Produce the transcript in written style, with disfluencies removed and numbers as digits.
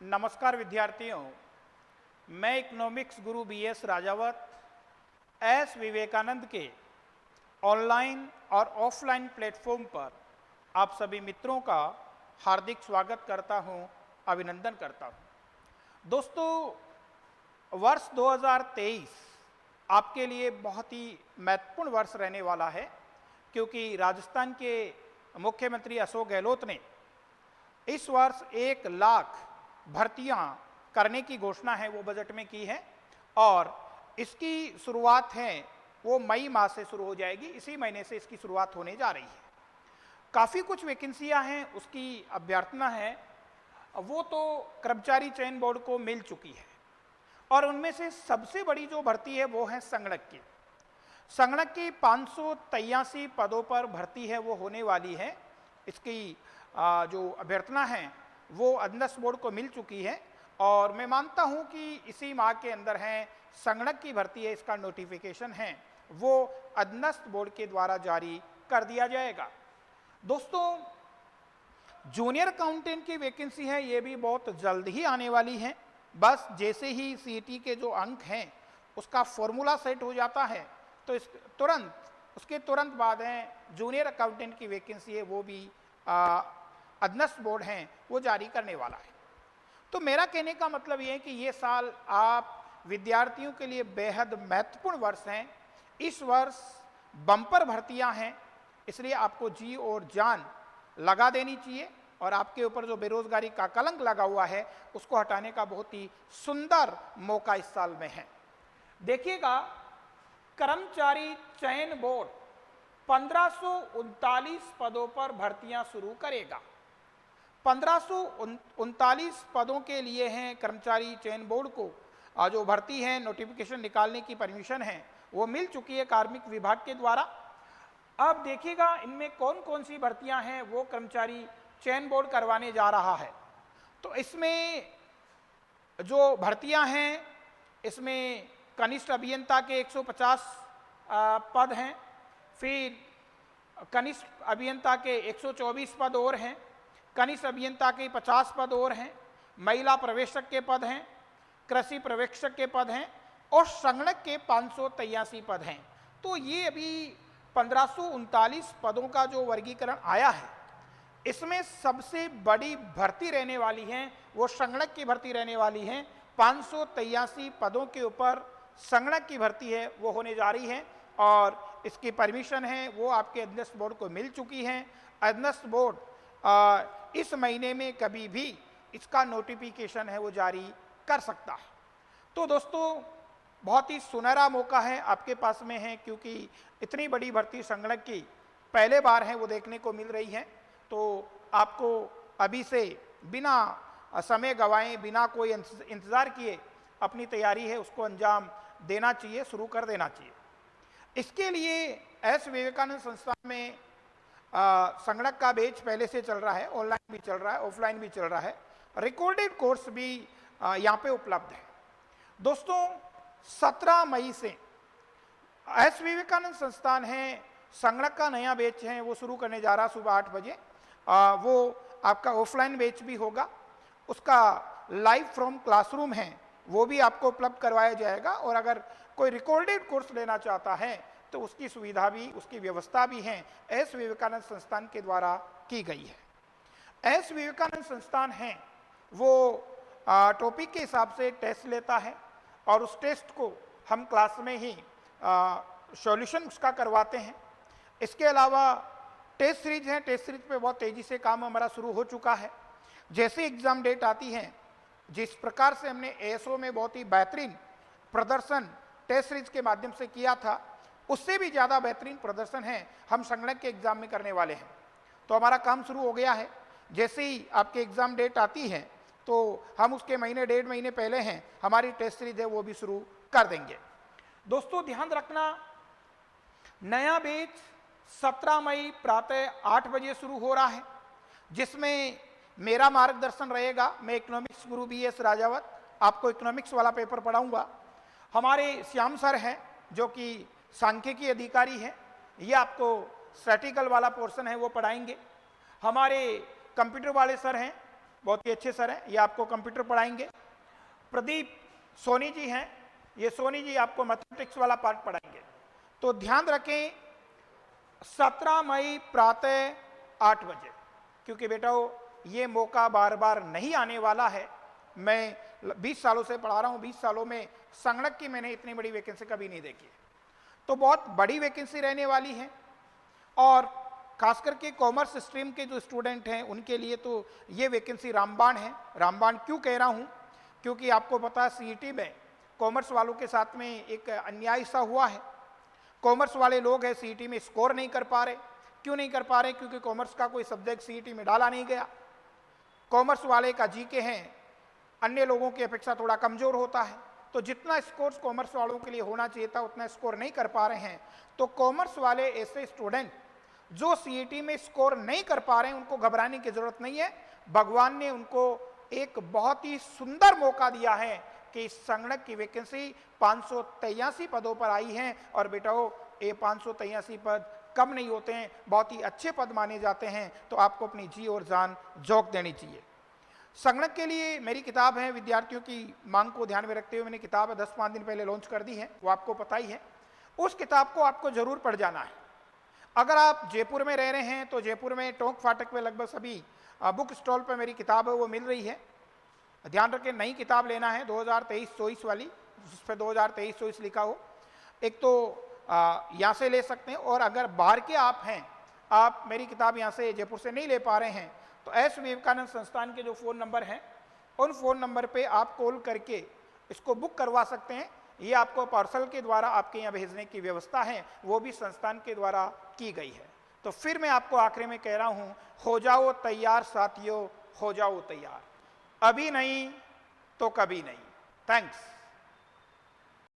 नमस्कार विद्यार्थियों, मैं इकोनॉमिक्स गुरु बीएस राजावत एस विवेकानंद के ऑनलाइन और ऑफलाइन प्लेटफॉर्म पर आप सभी मित्रों का हार्दिक स्वागत करता हूं, अभिनंदन करता हूं। दोस्तों, वर्ष 2023 आपके लिए बहुत ही महत्वपूर्ण वर्ष रहने वाला है, क्योंकि राजस्थान के मुख्यमंत्री अशोक गहलोत ने इस वर्ष 1 लाख भर्तियां करने की घोषणा है वो बजट में की है और इसकी शुरुआत है वो मई माह से शुरू हो जाएगी। इसी महीने से इसकी शुरुआत होने जा रही है। काफ़ी कुछ वैकेंसियां हैं, उसकी अभ्यर्थना है वो तो कर्मचारी चयन बोर्ड को मिल चुकी है और उनमें से सबसे बड़ी जो भर्ती है वो है संगणक की। संगणक की 583 पदों पर भर्ती है वो होने वाली है। इसकी जो अभ्यर्थना है वो अधीनस्थ बोर्ड को मिल चुकी है और मैं मानता हूं कि इसी माह के अंदर है संगणक की भर्ती है, इसका नोटिफिकेशन है वो अधीनस्थ बोर्ड के द्वारा जारी कर दिया जाएगा। दोस्तों, जूनियर अकाउंटेंट की वैकेंसी है, ये भी बहुत जल्द ही आने वाली है। बस जैसे ही सीईटी के जो अंक हैं उसका फॉर्मूला सेट हो जाता है तो उसके तुरंत बाद है जूनियर अकाउंटेंट की वैकेंसी है वो भी अधीनस्थ बोर्ड हैं वो जारी करने वाला है। तो मेरा कहने का मतलब ये है कि ये साल आप विद्यार्थियों के लिए बेहद महत्वपूर्ण वर्ष हैं। इस वर्ष बम्पर भर्तियां हैं, इसलिए आपको जी और जान लगा देनी चाहिए और आपके ऊपर जो बेरोजगारी का कलंक लगा हुआ है उसको हटाने का बहुत ही सुंदर मौका इस साल में है। देखिएगा, कर्मचारी चयन बोर्ड 1539 पदों पर भर्तियां शुरू करेगा। 1539 पदों के लिए हैं कर्मचारी चयन बोर्ड को जो भर्ती है, नोटिफिकेशन निकालने की परमिशन है वो मिल चुकी है कार्मिक विभाग के द्वारा। अब देखिएगा इनमें कौन कौन सी भर्तियां हैं वो कर्मचारी चयन बोर्ड करवाने जा रहा है। तो इसमें जो भर्तियां हैं इसमें कनिष्ठ अभियंता के 150 पद हैं, फिर कनिष्ठ अभियंता के 124 पद और हैं, कनिष्ठ अभियंता के 50 पद और हैं, महिला प्रवेशक के पद हैं, कृषि पर्यवेक्षक के पद हैं और संगणक के 583 पद हैं। तो ये अभी 1539 पदों का जो वर्गीकरण आया है इसमें सबसे बड़ी भर्ती रहने वाली है वो संगणक की भर्ती रहने वाली है। 583 पदों के ऊपर संगणक की भर्ती है वो होने जा रही है और इसकी परमिशन है वो आपके अधीनस्थ बोर्ड को मिल चुकी है। अधीनस्थ बोर्ड इस महीने में कभी भी इसका नोटिफिकेशन है वो जारी कर सकता है। तो दोस्तों, बहुत ही सुनहरा मौका है आपके पास में है, क्योंकि इतनी बड़ी भर्ती संगणक की पहले बार है वो देखने को मिल रही है। तो आपको अभी से बिना समय गंवाए, बिना कोई इंतज़ार किए अपनी तैयारी है उसको अंजाम देना चाहिए, शुरू कर देना चाहिए। इसके लिए एस विवेकानंद संस्थान में संगणक का बैच पहले से चल रहा है, ऑनलाइन भी चल रहा है, ऑफलाइन भी चल रहा है, रिकॉर्डेड कोर्स भी यहाँ पे उपलब्ध है। दोस्तों, 17 मई से एस विवेकानंद संस्थान है संगणक का नया बैच है वो शुरू करने जा रहा है सुबह 8 बजे। वो आपका ऑफलाइन बैच भी होगा, उसका लाइव फ्रॉम क्लासरूम है वो भी आपको उपलब्ध करवाया जाएगा और अगर कोई रिकॉर्डेड कोर्स लेना चाहता है तो उसकी सुविधा भी, उसकी व्यवस्था भी है एस विवेकानंद संस्थान के द्वारा की गई है। एस विवेकानंद संस्थान है वो टॉपिक के हिसाब से टेस्ट लेता है और उस टेस्ट को हम क्लास में ही सॉल्यूशन उसका करवाते हैं। इसके अलावा टेस्ट सीरीज है, टेस्ट सीरीज पे बहुत तेज़ी से काम हमारा शुरू हो चुका है। जैसे एग्ज़ाम डेट आती है, जिस प्रकार से हमने एएसओ में बहुत ही बेहतरीन प्रदर्शन टेस्ट सीरीज के माध्यम से किया था, उससे भी ज़्यादा बेहतरीन प्रदर्शन है हम संगणक के एग्ज़ाम में करने वाले हैं। तो हमारा काम शुरू हो गया है। जैसे ही आपके एग्ज़ाम डेट आती है तो हम उसके महीने 1.5 महीने पहले हैं हमारी टेस्ट सीरीज है वो भी शुरू कर देंगे। दोस्तों, ध्यान रखना, नया बैच 17 मई प्रातः 8 बजे शुरू हो रहा है, जिसमें मेरा मार्गदर्शन रहेगा। मैं इकोनॉमिक्स गुरु बीएस राजावत आपको इकोनॉमिक्स वाला पेपर पढ़ाऊंगा। हमारे श्याम सर हैं जो कि सांख्यिकी अधिकारी हैं, ये आपको स्टैटिकल वाला पोर्शन है वो पढ़ाएंगे। हमारे कंप्यूटर वाले सर हैं बहुत ही अच्छे सर हैं, ये आपको कंप्यूटर पढ़ाएंगे। प्रदीप सोनी जी हैं, ये सोनी जी आपको मैथमेटिक्स वाला पार्ट पढ़ाएंगे। तो ध्यान रखें 17 मई प्रातः 8 बजे, क्योंकि बेटा ये मौका बार बार नहीं आने वाला है। मैं 20 सालों से पढ़ा रहा हूँ, 20 सालों में संगणक की मैंने इतनी बड़ी वैकेंसी कभी नहीं देखी। तो बहुत बड़ी वैकेंसी रहने वाली है, और खास करके कॉमर्स स्ट्रीम के जो स्टूडेंट हैं उनके लिए तो ये वैकेंसी रामबाण है। रामबाण क्यों कह रहा हूँ, क्योंकि आपको पता है सीईटी में कॉमर्स वालों के साथ में एक अन्याय सा हुआ है। कॉमर्स वाले लोग हैं सीईटी में स्कोर नहीं कर पा रहे। क्यों नहीं कर पा रहे? क्योंकि कॉमर्स का कोई सब्जेक्ट सीईटी में डाला नहीं गया। कॉमर्स वाले का जीके हैं अन्य लोगों की अपेक्षा थोड़ा कमजोर होता है, तो जितना स्कोर कॉमर्स वालों के लिए होना चाहिए था उतना स्कोर नहीं कर पा रहे हैं। तो कॉमर्स वाले ऐसे स्टूडेंट जो सीईटी में स्कोर नहीं कर पा रहे हैं उनको घबराने की जरूरत नहीं है। भगवान ने उनको एक बहुत ही सुंदर मौका दिया है कि संगणक की वैकेंसी 583 पदों पर आई है। और बेटाओ ये 583 पद कम नहीं होते हैं, बहुत ही अच्छे पद माने जाते हैं। तो आपको अपनी जी और जान झोंक देनी चाहिए। संगणक के लिए मेरी किताब है, विद्यार्थियों की मांग को ध्यान में रखते हुए मैंने किताब 10-5 दिन पहले लॉन्च कर दी है, वो आपको पता ही है। उस किताब को आपको जरूर पढ़ जाना है। अगर आप जयपुर में रह रहे हैं तो जयपुर में टोंक फाटक में लगभग सभी बुक स्टॉल पर मेरी किताब है वो मिल रही है। ध्यान रखें नई किताब लेना है 2023-24 वाली, जिस पर 2023-24 लिखा हो। एक तो यहाँ से ले सकते हैं, और अगर बाहर के आप हैं, आप मेरी किताब यहाँ से जयपुर से नहीं ले पा रहे हैं, तो एस विवेकानंद संस्थान के जो फ़ोन नंबर हैं उन फ़ोन नंबर पे आप कॉल करके इसको बुक करवा सकते हैं। ये आपको पार्सल के द्वारा आपके यहाँ भेजने की व्यवस्था है, वो भी संस्थान के द्वारा की गई है। तो फिर मैं आपको आखिरी में कह रहा हूँ, हो जाओ तैयार साथियों, हो जाओ तैयार, अभी नहीं तो कभी नहीं। थैंक्स।